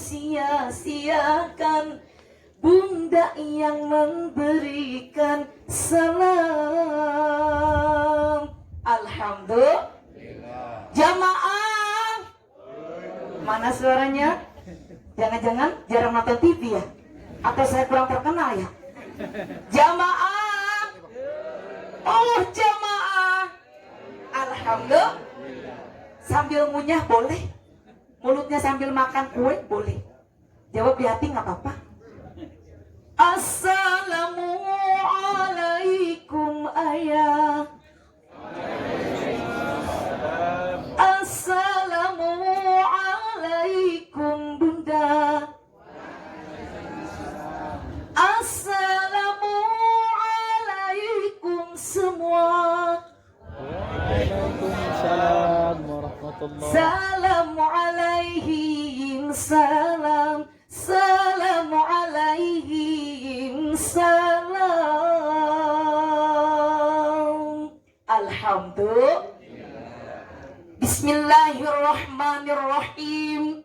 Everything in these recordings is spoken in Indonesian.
sia-siakan Bunda yang memberikan salam. Alhamdulillah. Jamaah, mana suaranya? Jangan-jangan jarang nonton TV ya? Atau saya kurang terkenal ya? Jamaah, oh jamaah, alhamdulillah. Sambil ngunyah boleh, mulutnya sambil makan kue boleh. Jawab di hati nggak apa-apa. Assalamualaikum ayah. Assalamualaikum bunda. Assalamualaikum semua. Waalaikumsalam warahmatullahi. Salam alaihim salam. Salamu alaihim salam. Alhamdulillah. Bismillahirrahmanirrahim.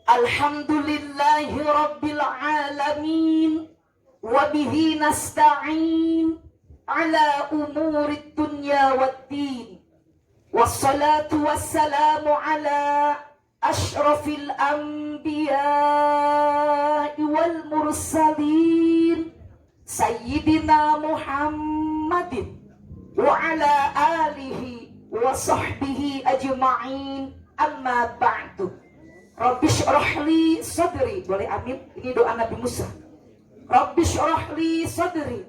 Alhamdulillahi rabbil alamin. Wabihi nasta'in ala umurid dunya waddin. Wassalatu wassalamu ala ashrafil anbiya wal mursalin Sayyidina Muhammadin wa ala alihi wa sahbihi ajma'in, amma ba'du. Rabbi syrah li sadri. Boleh amin? Ini doa Nabi Musa. Rabbi syrah li sadri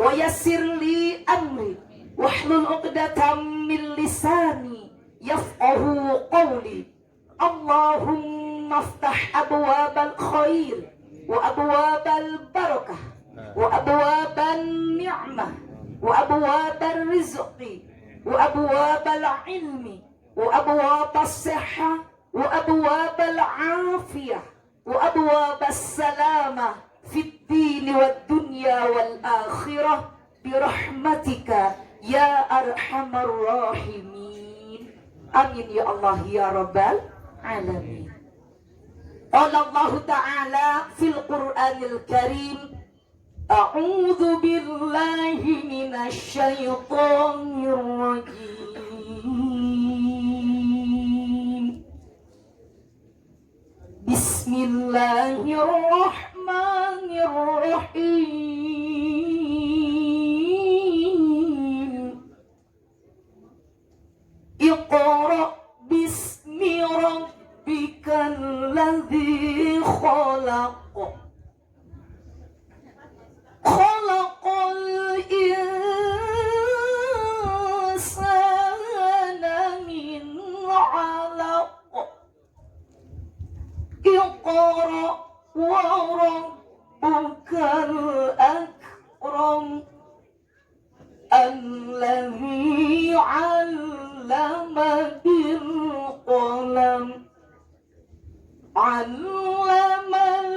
wa yassir li amri wahlul 'uqdatam min lisani yafqahu qawli. Allahumma aftah abwabal khair wa abwabal barakah wa abwabal ni'mah wa abwabal rizqi wa abwabal ilmi wa abwabas sihah wa abwabal afiyah wa abwabas salamah fid din wad dunya wal akhirah birahmatika ya arhamar rahimin. Amin ya Allah ya rabbal alamin. Qala Allah Ta'ala fil Qur'anil Karim, a'udzu billahi minasy syaithanir rajim. Bismillahirrahmanirrahim. Iqra bismi rabbikal ladzi khalaq. Khalaqal insana min 'alaq. Iqra wa rabbukal akram. Alladzi 'allama bil qalam. 'Allamal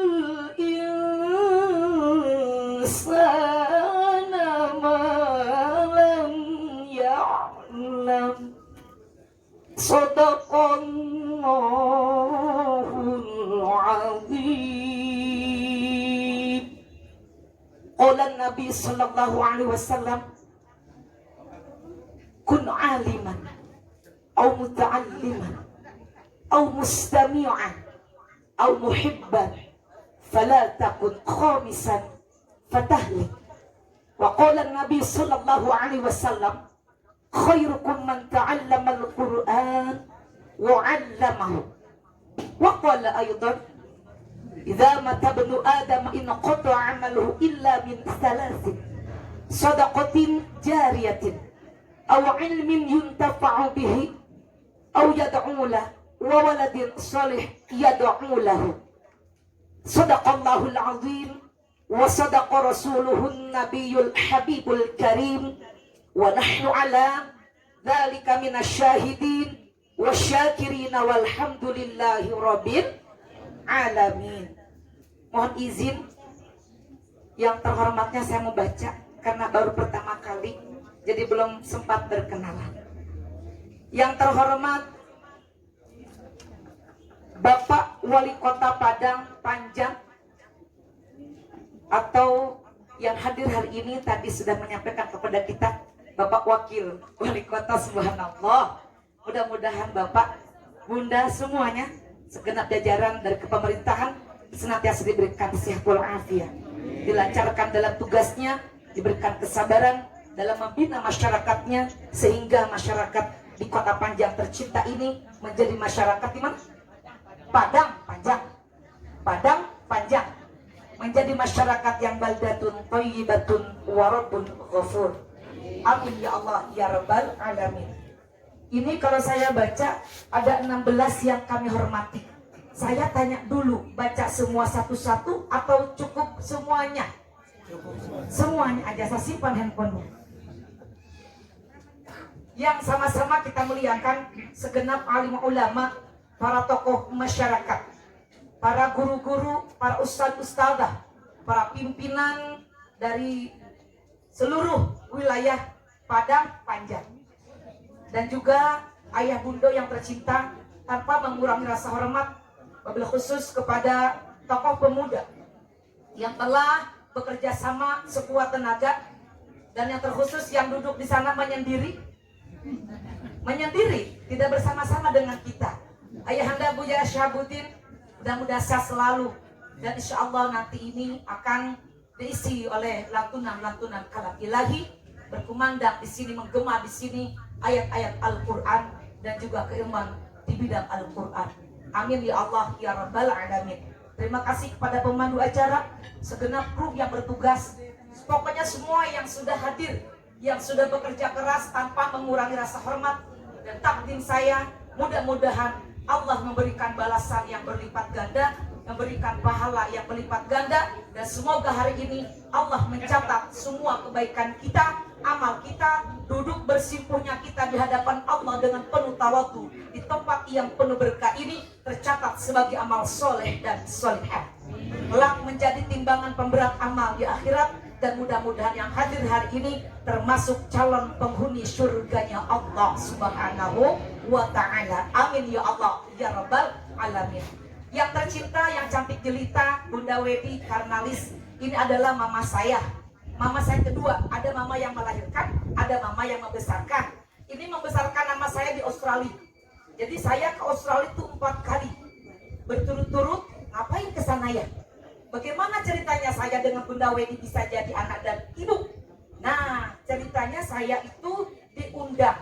insana ma lam ya'lam. Shadaqallahul 'azim. Qala Nabi sallallahu alaihi wasallam, kun 'aliman aw muta'alliman aw mustami'an aw muhibban fala takun khamisan fatahlik. Wa qala Nabi sallallahu alaihi wasallam, khairukum man ta'allama al-Qur'an wa 'allamahu. Wa qala aydan, idza mata ibnu adam in qata'a 'amaluhu illa min thalathin: sadaqatin jariyatin aw 'ilmin yuntafa'u bihi aw yad'u lahu wa waladin salih yad'u lahu. Sadaqallahul 'azim wa sadaqa rasuluhun nabiyyul habibul karim. Wa nahnu ala dzalika minasyahidin wasyakirina walhamdulillahi rabbil alamin. Mohon izin yang terhormatnya saya mau baca karena baru pertama kali, jadi belum sempat berkenalan. Yang terhormat Bapak Wali Kota Padang Panjang atau yang hadir hari ini tadi sudah menyampaikan kepada kita, Bapak Wakil Wali Kota, subhanallah. Mudah-mudahan Bapak, Bunda semuanya, segenap jajaran dari kepemerintahan senantiasa diberikan sehat walafiat, dilancarkan dalam tugasnya, diberikan kesabaran dalam membina masyarakatnya, sehingga masyarakat di Kota Panjang tercinta ini menjadi masyarakat di mana? Padang Panjang. Padang Panjang menjadi masyarakat yang baldatun thayyibatun wa rabbun ghafur. Amin ya Allah ya rabbal alamin. Ini kalau saya baca ada 16 yang kami hormati. Saya tanya dulu, baca semua satu-satu atau cukup semuanya? Semuanya aja, saya simpan handphonenya. Yang sama-sama kita muliakan segenap alim ulama, para tokoh masyarakat, para guru-guru, para ustadz-ustadzah, para pimpinan dari seluruh wilayah Padang Panjang, dan juga ayah bunda yang tercinta, tanpa mengurangi rasa hormat, wabil khusus kepada tokoh pemuda yang telah bekerja sama sekuat tenaga, dan yang terkhusus yang duduk di sana menyendiri, tidak bersama-sama dengan kita. Ayahanda Buya Syahabuddin, mudah-mudahan sehat selalu, dan insya Allah nanti ini akan diisi oleh lantunan-lantunan kalam ilahi, berkumandang di sini, menggema di sini ayat-ayat Al-Quran dan juga keilmuan di bidang Al-Quran. Amin ya Allah ya Rabbal Alamin. Terima kasih kepada pemandu acara, segenap kru yang bertugas, pokoknya semua yang sudah hadir, yang sudah bekerja keras tanpa mengurangi rasa hormat dan takdim saya. Mudah-mudahan Allah memberikan balasan yang berlipat ganda, memberikan pahala yang berlipat ganda, dan semoga hari ini Allah mencatat semua kebaikan kita, amal kita, duduk bersimpuhnya kita di hadapan Allah dengan penuh tawadu di tempat yang penuh berkah ini tercatat sebagai amal soleh dan solihah, kelak menjadi timbangan pemberat amal di akhirat. Dan mudah-mudahan yang hadir hari ini termasuk calon penghuni surganya Allah Subhanahu wa ta'ala. Amin ya Allah ya Rabbal Alamin. Yang tercinta, yang cantik jelita, Bunda Wedi Karnalis, ini adalah mama saya. Mama saya kedua, ada mama yang melahirkan, ada mama yang membesarkan. Ini membesarkan nama saya di Australia. Jadi saya ke Australia itu 4 kali berturut-turut. Ngapain ke sana ya? Bagaimana ceritanya saya dengan Bunda Wedi bisa jadi anak dan ibu? Nah, ceritanya saya itu diundang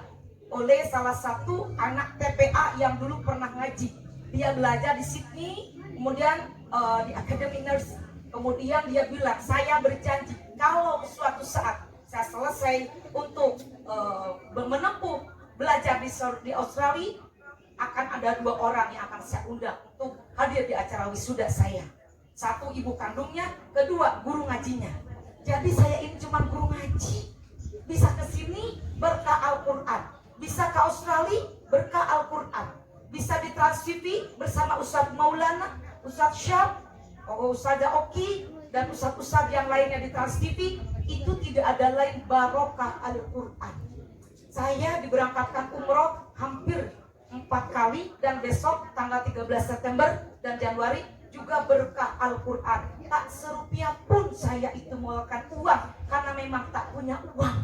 oleh salah satu anak TPA yang dulu pernah ngaji. Dia belajar di Sydney, kemudian di Academy Nurse. Kemudian dia bilang, saya berjanji kalau suatu saat saya selesai untuk menempuh belajar di Australia, akan ada 2 orang yang akan saya undang untuk hadir di acara wisuda saya. 1 ibu kandungnya, kedua guru ngajinya. Jadi saya ini cuma guru ngaji. Bisa ke sini berkah Al-Quran, bisa ke Australia berkah Al-Quran, bisa di Trans TV bersama Ustadz Maulana, Ustadz Syab, Ustadzah Oki, dan Ustadz-Ustadz yang lainnya di Trans TV. Itu tidak ada lain barokah Al-Quran. Saya diberangkatkan umroh hampir 4 kali, dan besok tanggal 13 September dan Januari juga berkah Al-Quran. Tak serupiah pun saya itu mengeluarkan uang, karena memang tak punya uang.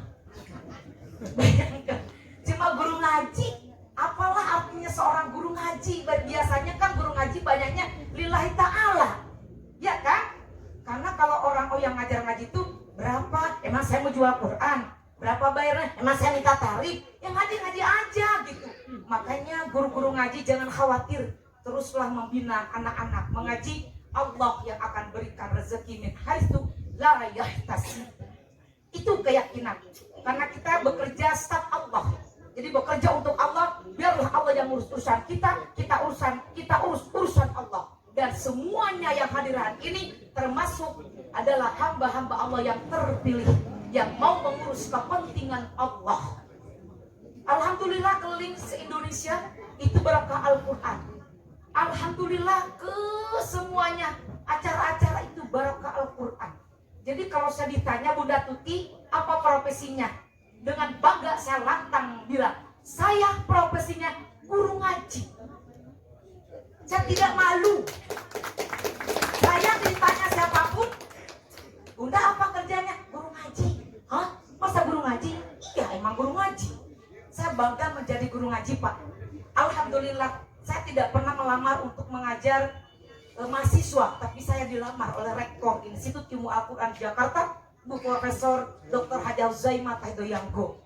Bayangkan, cuma guru ngaji. Apalah artinya seorang guru ngaji? Biasanya kan guru ngaji banyaknya lillahi ta'ala, ya kan? Karena kalau orang yang ngajar ngaji itu berapa? Emang saya mau jual Quran? Berapa bayarnya? Emang saya minta tarif? Yang ngaji-ngaji aja gitu. Makanya guru-guru ngaji jangan khawatir, teruslah membina anak-anak mengaji. Allah yang akan berikan rezeki min haitsu la yahtasib. Itu keyakinan. Karena kita bekerja staf Allah. Jadi bekerja untuk Allah, biarlah Allah yang urus urusan kita, kita urus urusan Allah. Dan semuanya yang hadiran ini termasuk adalah hamba-hamba Allah yang terpilih, yang mau mengurus kepentingan Allah. Alhamdulillah keliling se-Indonesia itu berkah Al-Quran. Alhamdulillah ke semuanya acara-acara itu barokah Al-Quran. Jadi kalau saya ditanya, Bunda Tuti apa profesinya? Dengan bangga saya lantang bilang, saya profesinya guru ngaji. Saya tidak malu. Saya ditanya siapapun, Bunda apa kerjanya? Guru ngaji. Hah? Masa guru ngaji? Iya emang guru ngaji. Saya bangga menjadi guru ngaji Pak. Alhamdulillah saya tidak pernah melamar untuk mengajar mahasiswa, tapi saya dilamar oleh Rektor Institut Ilmu Al-Quran Jakarta, Bu Profesor Dr. Haja Zaimah Tahidoyanggo.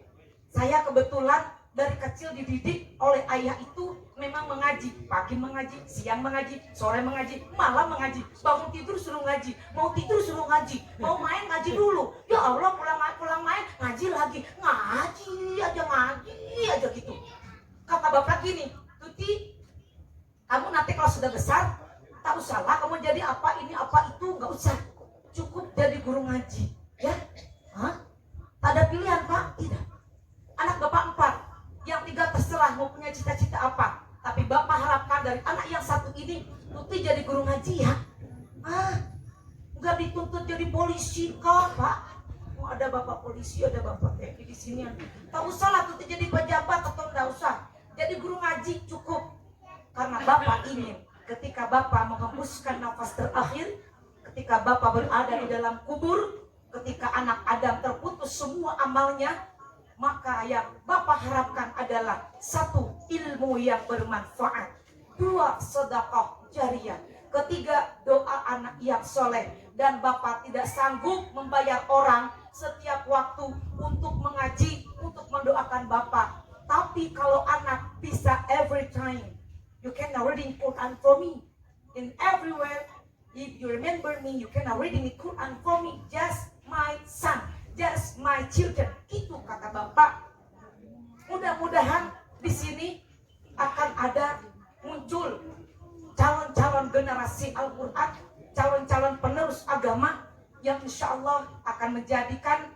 Saya kebetulan dari kecil dididik oleh ayah itu memang mengaji, pagi mengaji, siang mengaji, sore mengaji, malam mengaji, bangun tidur suruh ngaji, mau tidur suruh ngaji, mau main ngaji dulu. Ya Allah pulang main ngaji lagi, ngaji aja gitu. Kata bapak gini, Tuti, kamu nanti kalau sudah besar tak usahlah kamu jadi apa ini apa itu, nggak usah, cukup jadi guru ngaji, ya? Hah? Tak ada pilihan Pak? Tidak. Anak bapak 4, yang 3 terserah mau punya cita-cita apa, tapi bapak harapkan dari anak yang satu ini Tuti jadi guru ngaji ya. Nggak dituntut jadi polisi kok Pak. Oh, ada bapak polisi, ada bapak TNI di sini. Tak usahlah Tuti jadi pejabat atau nggak usah. Jadi guru ngaji cukup. Karena bapak ingin ketika bapak menghembuskan nafas terakhir, ketika bapak berada di dalam kubur, ketika anak Adam terputus semua amalnya, maka yang bapak harapkan adalah 1, ilmu yang bermanfaat, 2, sedekah jariyah, 3, doa anak yang soleh. Dan bapak tidak sanggup membayar orang setiap waktu untuk mengaji, untuk mendoakan bapak. Tapi kalau anak bisa every time, you can reading Quran for me. In everywhere, if you remember me, you can reading Quran for me. Just my son, just my children. Itu kata bapak. Mudah-mudahan di sini akan ada muncul calon-calon generasi Al-Quran, calon-calon penerus agama yang insya Allah akan menjadikan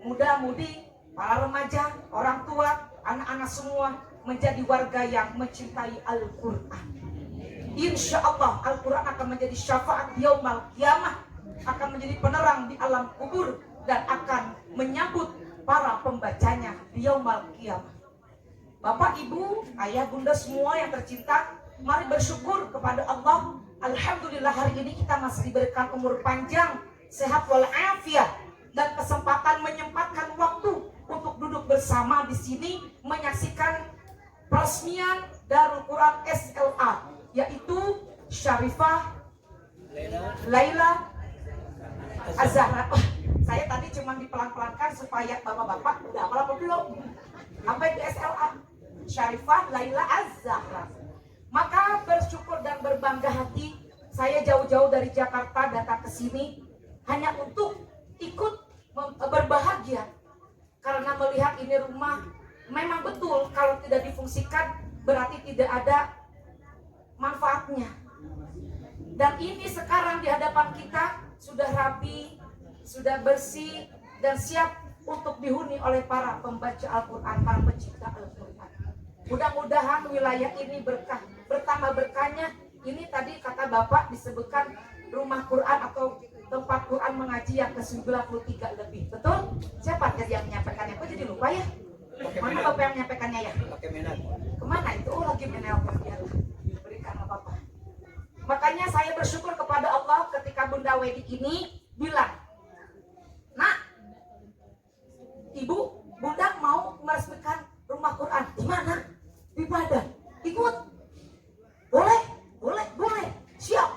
muda-mudi, para remaja, orang tua, anak-anak semua menjadi warga yang mencintai Al-Quran. Insya Allah Al-Quran akan menjadi syafaat yaumal qiyamah, akan menjadi penerang di alam kubur, dan akan menyambut para pembacanya di yaumal qiyamah. Bapak, Ibu, Ayah, Bunda semua yang tercinta, mari bersyukur kepada Allah. Alhamdulillah hari ini kita masih diberikan umur panjang, sehat walafiat, dan kesempatan menyempatkan waktu untuk duduk bersama di sini menyaksikan peresmian Darul Quran SLA, yaitu Syarifah Laila Az-Zahra. Saya tadi cuma dipelan-pelankan supaya bapak-bapak udah hafal apa belum? Sampai di SLA Syarifah Laila Az-Zahra. Maka bersyukur dan berbangga hati saya jauh-jauh dari Jakarta datang ke sini hanya untuk ikut berbahagia karena melihat ini rumah. Memang betul kalau tidak difungsikan berarti tidak ada manfaatnya. Dan ini sekarang di hadapan kita sudah rapi, sudah bersih, dan siap untuk dihuni oleh para pembaca Al-Quran, para pencipta Al-Quran. Mudah-mudahan wilayah ini berkah, bertambah berkahnya. Ini tadi kata Bapak disebutkan rumah Quran atau tempat Quran mengaji yang ke-93 lebih. Betul? Siapa tadi yang menyampaikannya? Kok jadi lupa ya? Mana Bapak yang menyampaikannya ya? Kemana itu? Oh, lagi menelpon dia. Berikan Bapak. Makanya saya bersyukur kepada Allah ketika Bunda Wedi ini bilang, "Nak, Ibu, Bunda mau meresmikan rumah Quran." Di mana? Di Padang. Ikut? Boleh. Siap.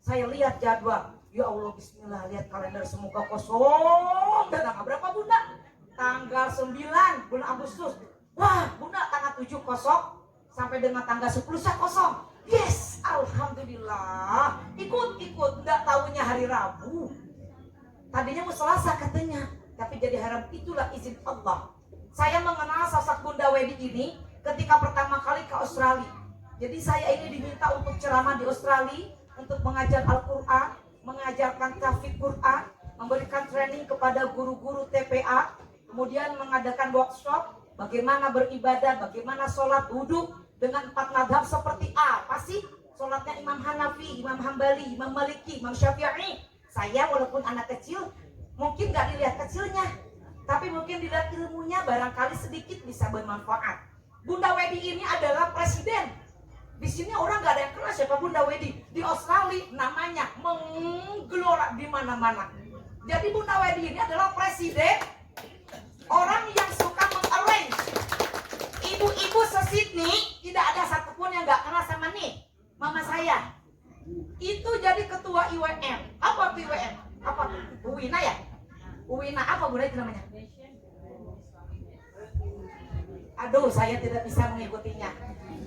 Saya lihat jadwal. Ya Allah, bismillah, lihat kalender semoga kosong. Dan tanggal berapa Bunda? Tanggal 9 bulan Agustus. Wah, Bunda tanggal 7 kosong sampai dengan tanggal 10 saya kosong. Yes, alhamdulillah. Ikut. Enggak tahunya hari Rabu. Tadinya mau Selasa katanya, tapi jadi haram. Itulah izin Allah. Saya mengenal sosok Bunda Wedi ini ketika pertama kali ke Australia. Jadi saya ini diminta untuk ceramah di Australia, untuk mengajar Al-Quran, mengajarkan tahfidz Quran, memberikan training kepada guru-guru TPA, kemudian mengadakan workshop bagaimana beribadah, bagaimana sholat wudhu dengan 4 madhab seperti apa sih sholatnya Imam Hanafi, Imam Hambali, Imam Maliki, Imam Syafi'i. Saya walaupun anak kecil mungkin gak dilihat kecilnya, tapi mungkin dilihat ilmunya barangkali sedikit bisa bermanfaat. Bunda Wedi ini adalah presiden Di sini orang nggak ada yang kenal siapa Bunda Wedi. Di Australia namanya menggelora di mana-mana. Jadi Bunda Wedi ini adalah presiden orang yang suka mengarrange. Ibu-ibu se-Sydney tidak ada satupun yang nggak kenal sama nih mama saya. Itu jadi ketua IWM. Apa itu IWM? Apa? Uwina ya? Uwina apa Bunda itu namanya? Aduh, saya tidak bisa mengikutinya.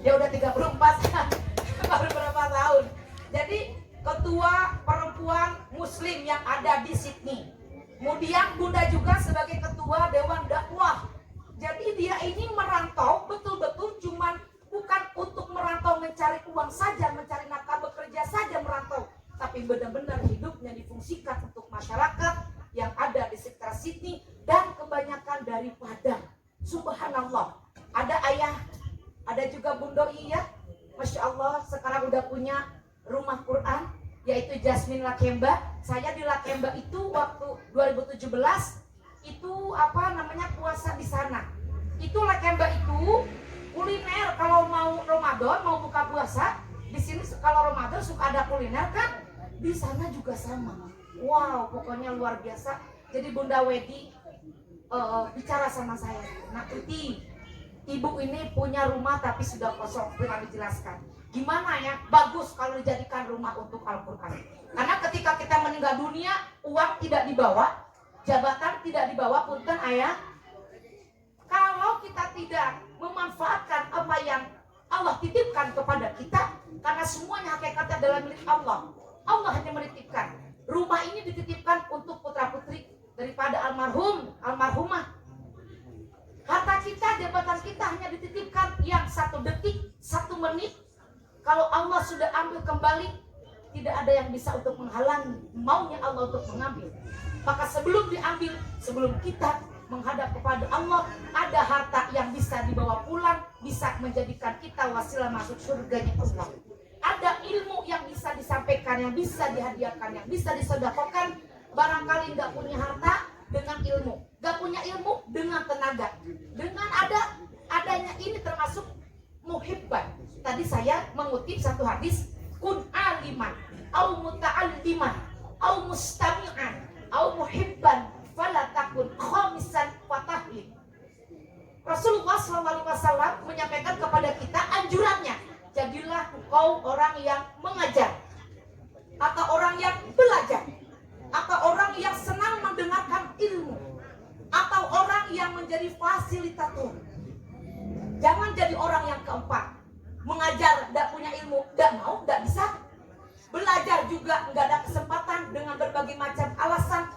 Dia udah 34 baru berapa tahun. Jadi ketua perempuan muslim yang ada di Sydney. Kemudian Bunda juga sebagai ketua Dewan Dakwah. Jadi dia ini merantau betul-betul cuman bukan untuk merantau mencari uang saja, mencari nafkah bekerja saja merantau, tapi benar-benar hidupnya difungsikan untuk masyarakat yang ada di sekitar Sydney dan kebanyakan dari Padang. Subhanallah. Ada ayah, ada juga Bundoi ya. Masya Allah sekarang udah punya rumah Quran, yaitu Jasmine Lakemba. Saya di Lakemba itu waktu 2017 itu puasa di sana. Itu Lakemba itu kuliner kalau mau Ramadan, mau buka puasa. Di sini kalau Ramadan suka ada kuliner kan? Di sana juga sama. Wow, pokoknya luar biasa. Jadi Bunda Wedi bicara sama saya, Nak Tuti, ibu ini punya rumah tapi sudah kosong, pernah dijelaskan. Gimana ya? Bagus kalau dijadikan rumah untuk Al-Quran. Karena ketika kita meninggal dunia, uang tidak dibawa, jabatan tidak dibawa, punten ayah. Kalau kita tidak memanfaatkan apa yang Allah titipkan kepada kita, karena semuanya hakikatnya adalah milik Allah. Allah hanya menitipkan. Rumah ini dititipkan untuk putra-putri daripada almarhumah. Harta kita, jabatan kita hanya dititipkan yang 1 detik, 1 menit. Kalau Allah sudah ambil kembali, tidak ada yang bisa untuk menghalangi maunya Allah untuk mengambil. Maka sebelum diambil, sebelum kita menghadap kepada Allah, ada harta yang bisa dibawa pulang, bisa menjadikan kita wasilah masuk surganya Allah. Ada ilmu yang bisa disampaikan, yang bisa dihadiahkan, yang bisa disedekahkan. Barangkali nggak punya harta dengan ilmu, nggak punya ilmu dengan tenaga. Dengan adanya ini termasuk muhibban. Tadi saya mengutip satu hadis, kun aliman, au muta'alliman, au mustami'an, au muhibban, fala takun khamisan fatahli. Rasulullah SAW menyampaikan kepada kita anjurannya, jadilah engkau orang yang mengajar, atau orang yang belajar, atau orang yang senang mendengarkan ilmu, atau orang yang menjadi fasilitator. Jangan jadi orang yang keempat, mengajar tidak punya ilmu, tidak mau, tidak bisa. Belajar juga nggak ada kesempatan dengan berbagai macam alasan.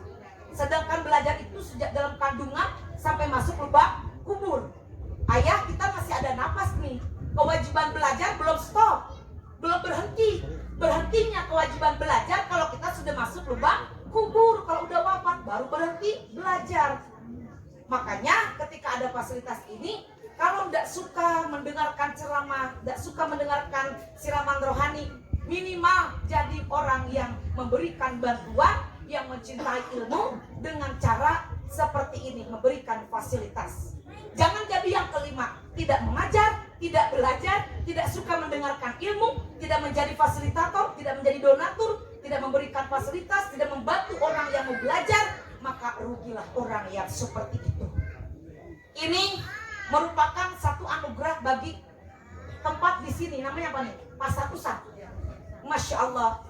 Sedangkan belajar itu sejak dalam kandungan sampai masuk lubang kubur. Ayah, kita masih ada napas nih. Kewajiban belajar belum stop, belum berhenti. Berhentinya kewajiban belajar kalau kita sudah masuk lubang kubur. Kalau udah wafat baru berhenti belajar. Makanya ketika ada fasilitas ini, kalau tidak suka mendengarkan ceramah, tidak suka mendengarkan siraman rohani, minimal jadi orang yang memberikan bantuan, yang mencintai ilmu dengan cara seperti ini, memberikan fasilitas. Jangan jadi yang kelima, tidak mengajar, tidak belajar, tidak suka mendengarkan ilmu, tidak menjadi fasilitator, tidak menjadi donatur, tidak memberikan fasilitas, tidak membantu orang yang mau belajar, maka rugilah orang yang seperti itu. Ini merupakan satu anugerah bagi tempat di sini, namanya apa nih? Pasar Pusat. Masya Allah,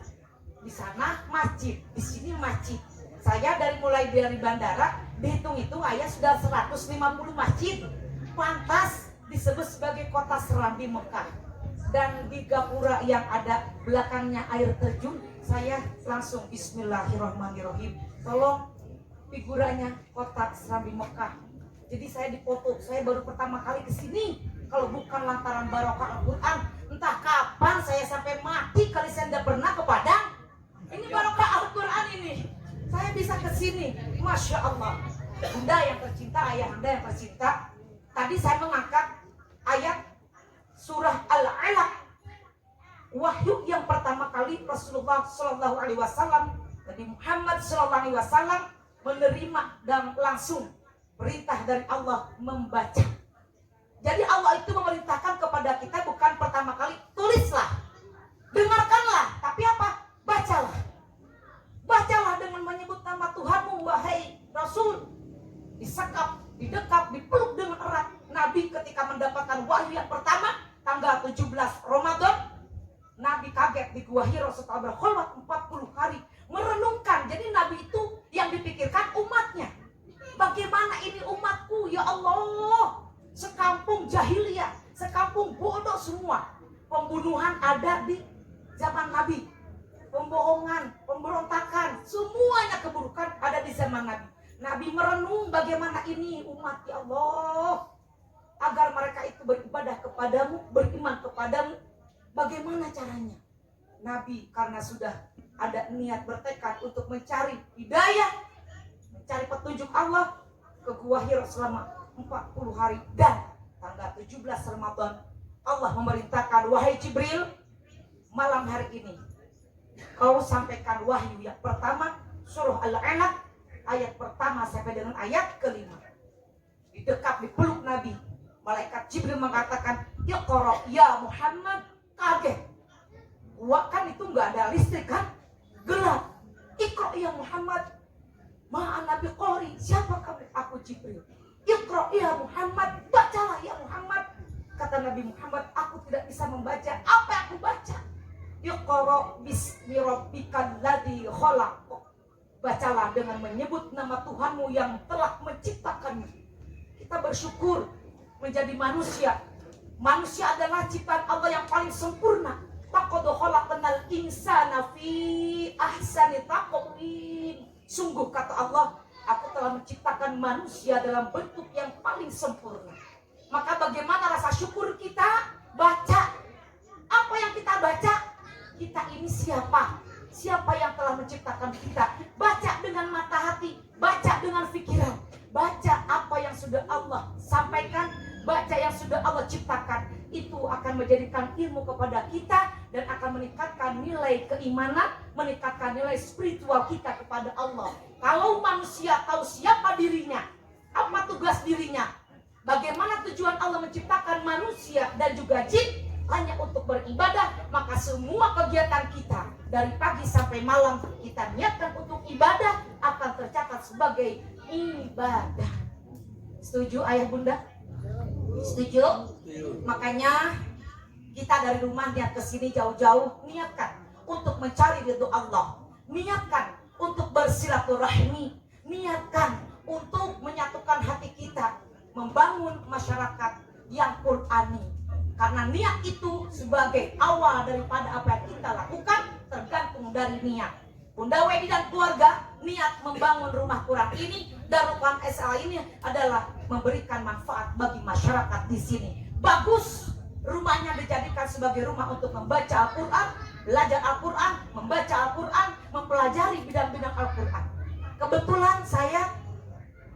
di sana masjid, di sini masjid. Saya mulai dari bandara, dihitung-hitung ayah sudah 150 masjid. Pantas disebut sebagai kota Serambi Mekah. Dan di gapura yang ada belakangnya air terjun, saya langsung bismillahirrahmanirrahim. Tolong figuranya kota Serambi Mekah. Jadi saya dipoto, saya baru pertama kali ke sini. Kalau bukan lantaran barokah Al-Quran, entah kapan saya sampai mati kali saya tidak pernah ke Padang. Ini barokah Al-Quran ini. Saya bisa ke sini, Masya Allah. Bunda yang tercinta, ayah anda yang tercinta. Tadi saya mengangkat ayat surah Al-Alaq. Wahyu yang pertama kali Rasulullah SAW, Nabi Muhammad SAW menerima dan langsung perintah dari Allah membaca. Jadi Allah itu memerintahkan kepada kita bukan pertama kali tulis Bacalah dengan menyebut nama Tuhanmu, wahai Rasul. Disekap, didekap, dipeluk dengan erat. Nabi ketika mendapatkan wahyu yang pertama, tanggal 17 Ramadan, Nabi kaget di Gua Hira setelah berkhulwat 40 hari. Merenungkan, jadi Nabi itu yang dipikirkan umatnya. Bagaimana ini umatku, ya Allah. Sekampung jahiliyah, sekampung bodoh semua. Pembunuhan ada di zaman Nabi. Pembohongan, pemberontakan, semuanya keburukan ada di zaman Nabi. Nabi merenung bagaimana ini umat, ya Allah, agar mereka itu beribadah kepadamu, beriman kepadamu. Bagaimana caranya? Nabi karena sudah ada niat bertekad untuk mencari hidayah, mencari petunjuk Allah, ke Gua Hira selama 40 hari. Dan tanggal 17 Ramadan Allah memerintahkan, wahai Jibril, malam hari ini kau sampaikan wahyu yang pertama, surah Al-Alaq ayat pertama sampai dengan ayat kelima. Didekap, dipeluk Nabi. Malaikat Jibril mengatakan, Iqra ya Muhammad. Kaget. Gua kan itu nggak ada listrik kan, gelap. Iqra ya Muhammad. Ma'an Nabi Qori. Siapa kamu? Aku Jibril. Iqra ya Muhammad. Bacalah ya Muhammad. Kata Nabi Muhammad, aku tidak bisa membaca. Apa yang aku baca? Iqra bismi rabbikal ladzi khalaq. Bacalah dengan menyebut nama Tuhanmu yang telah menciptakanmu. Kita bersyukur menjadi manusia. Manusia adalah ciptaan Allah yang paling sempurna. Laqad khalaqnal insana fi ahsani taqwim. Sungguh kata Allah, aku telah menciptakan manusia dalam bentuk yang paling sempurna. Maka bagaimana rasa syukur kita? Baca. Apa yang kita baca? Kita ini siapa? Siapa yang telah menciptakan kita? Baca dengan mata hati, baca dengan pikiran, baca apa yang sudah Allah sampaikan, baca yang sudah Allah ciptakan. Itu akan menjadikan ilmu kepada kita dan akan meningkatkan nilai keimanan, meningkatkan nilai spiritual kita kepada Allah. Kalau manusia tahu siapa dirinya, apa tugas dirinya, bagaimana tujuan Allah menciptakan manusia dan juga jin hanya untuk beribadah, maka semua kegiatan kita dari pagi sampai malam kita niatkan untuk ibadah akan tercatat sebagai ibadah. Setuju ayah bunda? Setuju? Makanya kita dari rumah niat kesini jauh-jauh, niatkan untuk mencari ridho Allah, niatkan untuk bersilaturahmi, niatkan untuk menyatukan hati kita, membangun masyarakat yang Qur'ani. Karena niat itu sebagai awal daripada apa yang kita lakukan tergantung dari niat. Bunda Wedi dan keluarga niat membangun rumah Quran ini, Darul SA ini adalah memberikan manfaat bagi masyarakat di sini. Bagus, rumahnya dijadikan sebagai rumah untuk membaca Al-Quran, belajar Al-Quran, membaca Al-Quran, mempelajari bidang-bidang Al-Quran. Kebetulan saya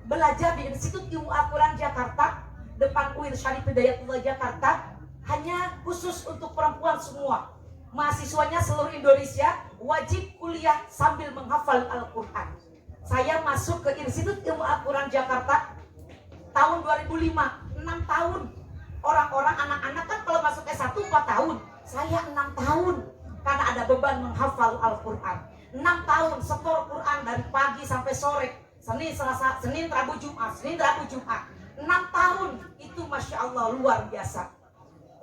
belajar di Institut Ilmu Al-Quran Jakarta, depan UIN Syarif Hidayatullah Jakarta. Hanya khusus untuk perempuan semua. Mahasiswanya seluruh Indonesia wajib kuliah sambil menghafal Al-Quran. Saya masuk ke Institut Ilmu Al-Quran Jakarta tahun 2005, 6 tahun. Orang-orang anak-anak kan kalau masuk S1 4 tahun. Saya 6 tahun karena ada beban menghafal Al-Quran. 6 tahun setor Quran dari pagi sampai sore. Senin, Selasa, Senin, Rabu, Jumat, Senin, Rabu, Jumat. 6 tahun itu Masya Allah luar biasa.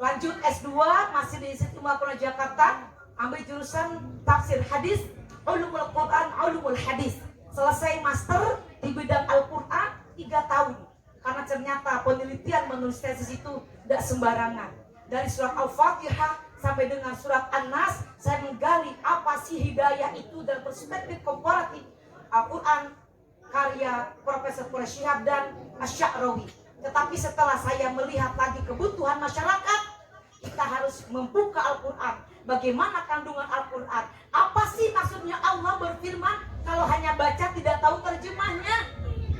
Lanjut S2 masih di Institut Ilmu Al-Quran Jakarta, ambil jurusan tafsir hadis, ulumul Quran, ulumul hadis. Selesai master di bidang Al-Quran 3 tahun. Karena ternyata penelitian menulis tesis itu tidak sembarangan. Dari surat Al-Fatihah sampai dengan surat An-Nas, saya menggali apa sih hidayah itu dari perspektif komparatif Al-Quran karya Profesor Quraish Shihab dan Asy-Sya'rawi. Tetapi setelah saya melihat lagi kebutuhan masyarakat, kita harus membuka Al-Quran. Bagaimana kandungan Al-Quran? Apa sih maksudnya Allah berfirman kalau hanya baca tidak tahu terjemahnya?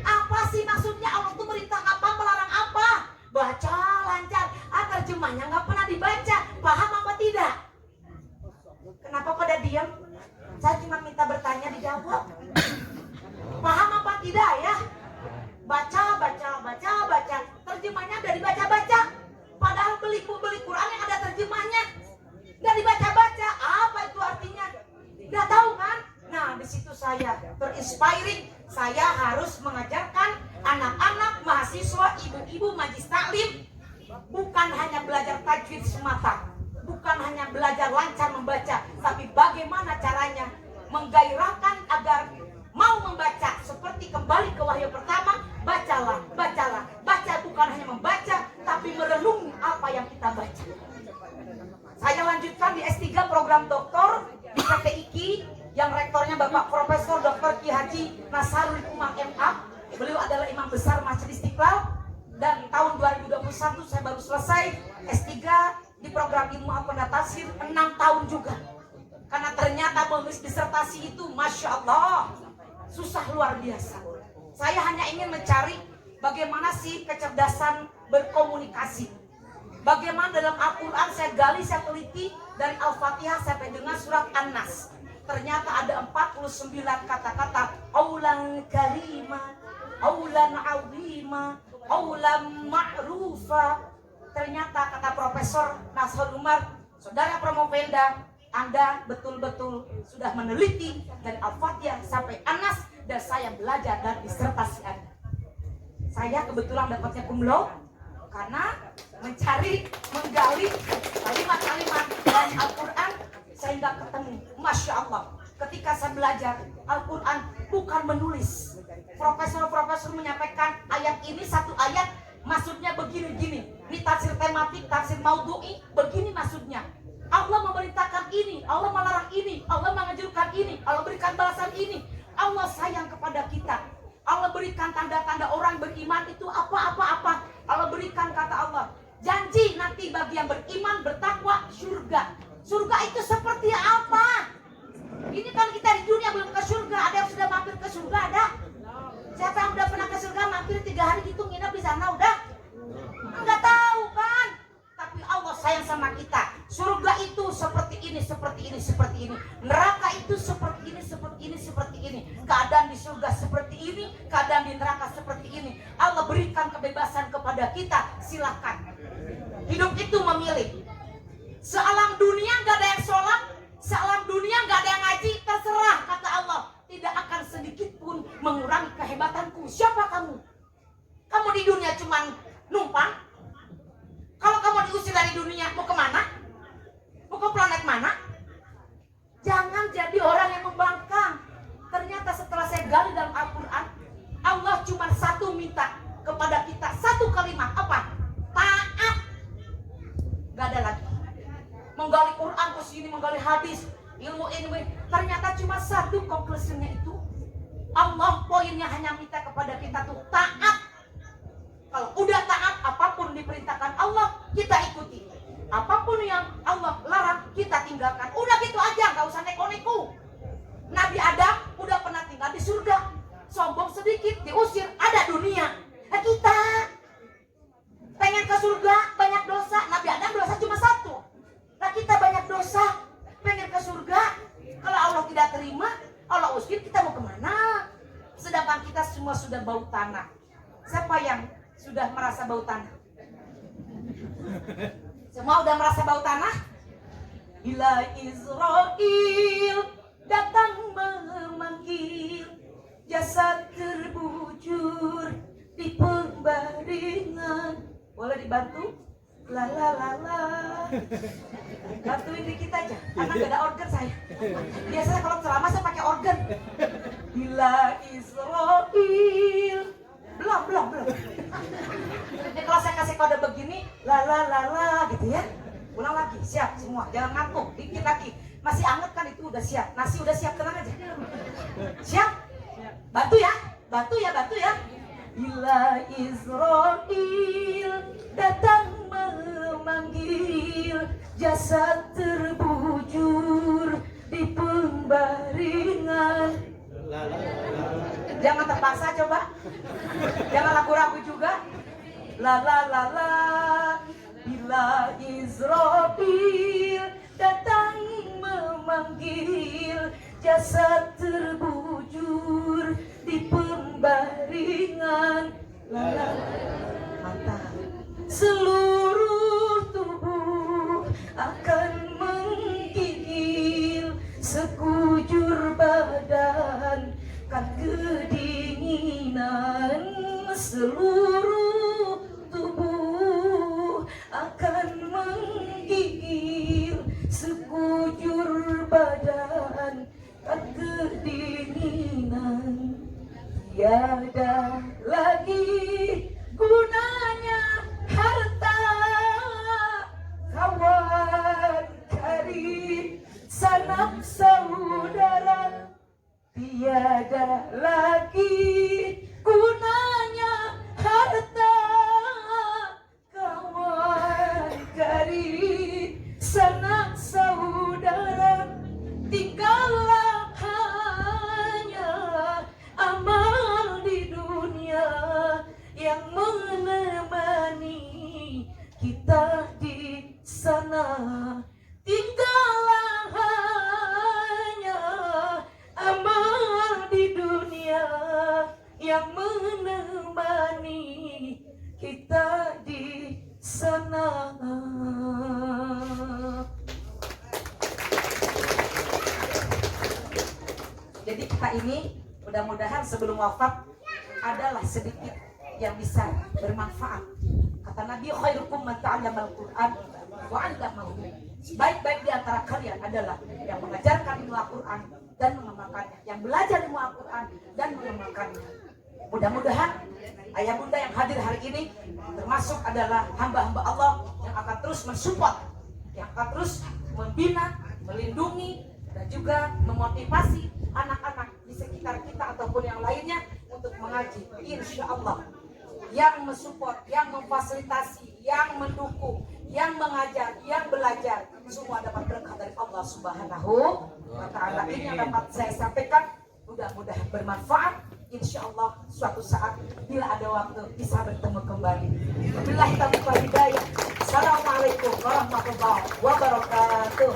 Apa sih maksudnya Allah itu merintah apa, melarang apa? Baca lancar, terjemahnya nggak pernah dibaca. Paham apa tidak? Kenapa pada diam? Saya cuma minta bertanya dijawab. Paham apa tidak ya? Baca. Terjemahnya udah dibaca-baca. Padahal beli Quran yang ada terjemahnya nggak dibaca-baca. Apa itu artinya? Nggak tahu inspiring. Saya harus mengajarkan anak-anak, mahasiswa, ibu-ibu majlis taklim bukan hanya belajar tajwid semata, bukan hanya belajar lancar membaca, tapi bagaimana caranya menggairahkan agar mau membaca. Seperti kembali ke wahyu pertama, bacalah, bacalah. Baca bukan hanya membaca, tapi merenungi apa yang kita baca. Saya lanjutkan di S3 program doktor di PT IKI yang rektornya Bapak Profesor Dr. Ki Haji Nasarul Umar MA. Beliau adalah imam besar Masjid Istiqlal, dan tahun 2021 saya baru selesai S3 di program ilmu Al-Quran Tafsir 6 tahun juga. Karena ternyata menulis disertasi itu Masya Allah susah luar biasa. Saya hanya ingin mencari bagaimana sih kecerdasan berkomunikasi. Bagaimana dalam Al-Quran saya gali, saya teliti dari Al-Fatihah sampai dengan surat An-Nas. Ternyata ada 49 kata-kata aulan karima, aulan azima, aulan ma'rufa. Ternyata kata Profesor Nasrul Umar, Saudara Promovenda, Anda betul-betul sudah meneliti dari Al-Fatihah sampai An-Nas, dan saya belajar dari disertasi Anda. Saya kebetulan dapatnya cum laude karena mencari, menggali kalimat-kalimat dari Al-Quran sehingga ketemu. Masya Allah, ketika saya belajar Al-Quran bukan menulis. Profesor-profesor menyampaikan ayat ini satu ayat maksudnya begini-gini. Ini tafsir tematik, tafsir maudhu'i, begini maksudnya. Allah memerintahkan ini, Allah melarang ini, Allah menganjurkan ini, Allah berikan balasan ini. Allah sayang kepada kita. Allah berikan tanda-tanda orang beriman itu apa-apa-apa. Allah berikan, kata Allah, janji nanti bagi yang beriman, bertakwa, surga. Surga itu seperti apa? Ini kan kita di dunia belum ke surga. Ada yang sudah mampir ke surga? Ada? Siapa yang udah pernah ke surga mampir 3 hari gitu nginep di sana? Udah? Enggak tahu kan? Tapi Allah sayang sama kita. Surga itu seperti ini, seperti ini, seperti ini. Neraka itu seperti ini, seperti ini, seperti ini. Keadaan di surga seperti ini, keadaan di neraka seperti ini. Allah berikan kebebasan kepada kita. Silakan. Hidup itu memilih. Sealam dunia gak ada yang sholat, sealam dunia gak ada yang ngaji, terserah, kata Allah. Tidak akan sedikit pun mengurangi kehebatanku. Siapa kamu? Kamu di dunia cuman numpang. Kalau kamu diusir dari dunia, mau kemana? Mau ke planet mana? Jangan jadi orang yang membangkang. Ternyata setelah saya gali dalam Al-Quran, Allah cuma satu minta kepada kita, satu kalimat. Apa? Taat. Gak ada lagi. Menggali Quran ke sini, menggali hadis, ilmu ini. Ternyata cuma satu konklusinya itu. Allah poinnya hanya minta kepada kita tuh taat. Kalau udah taat, apapun diperintahkan Allah, kita ikuti. Apapun yang Allah larang, kita tinggalkan. Udah gitu aja, gak usah neko-neko. Nabi Adam udah pernah tinggal di surga. Sombong sedikit, diusir, ada dunia. Nah kita pengen ke surga, banyak dosa. Nabi Adam dosa cuma satu. Nah kita banyak dosa, pengen ke surga. Kalau Allah tidak terima, Allah usir, kita mau kemana? Sedangkan kita semua sudah bau tanah. Siapa yang sudah merasa bau tanah? Semua udah merasa bau tanah? Bila Israel datang memanggil, jasad terbujur di pembaringan. Boleh dibantu? La la la la. Bantuin dikit aja, karena gak ada organ saya. Biasanya kalau ceramah saya pakai organ. Bila Israel. Belum. Jadi kalau saya kasih kode begini, la la la la gitu ya. Ulang lagi, siap semua, jangan ngantuk, dikit lagi. Masih anget kan itu, udah siap. Nasi udah siap, tenang aja. Siap? Bantu ya. Bila Israel datang memanggil, jasad terbujur di pembaringan. Jangan terpaksa, coba. Jangan ragu-ragu juga. La la la la. Bila Israel datang memanggil, jasad terbujur di pembaringan. La la la. Mantap. Seluruh tubuh akan menggigil, sekujur badan kan kita di sana. Tinggallah hanya amal di dunia yang menemani kita di sana. Jadi kita ini mudah-mudahan sebelum wafat adalah sedikit yang bisa bermanfaat. Kata Nabi, khairukum man ta'allamal Qur'an wa 'allamahu. Baik-baik di antara kalian adalah yang mengajarkan ilmu Al-Qur'an dan mengamalkannya, yang belajar ilmu Al-Qur'an dan mengamalkannya. Mudah-mudahan ayah bunda yang hadir hari ini termasuk adalah hamba-hamba Allah yang akan terus mensupport, yang akan terus membina, melindungi, dan juga memotivasi anak-anak di sekitar kita ataupun yang lainnya untuk mengaji. Insya Allah yang mensupport, yang memfasilitasi, yang mendukung, yang mengajar, yang belajar, semua dapat berkah dari Allah Subhanahu wa Ta'ala. Ini yang dapat saya sampaikan, mudah-mudahan bermanfaat. Insya Allah suatu saat bila ada waktu bisa bertemu kembali. Wabillahi taufiq wal hidayah. Assalamualaikum warahmatullahi wabarakatuh.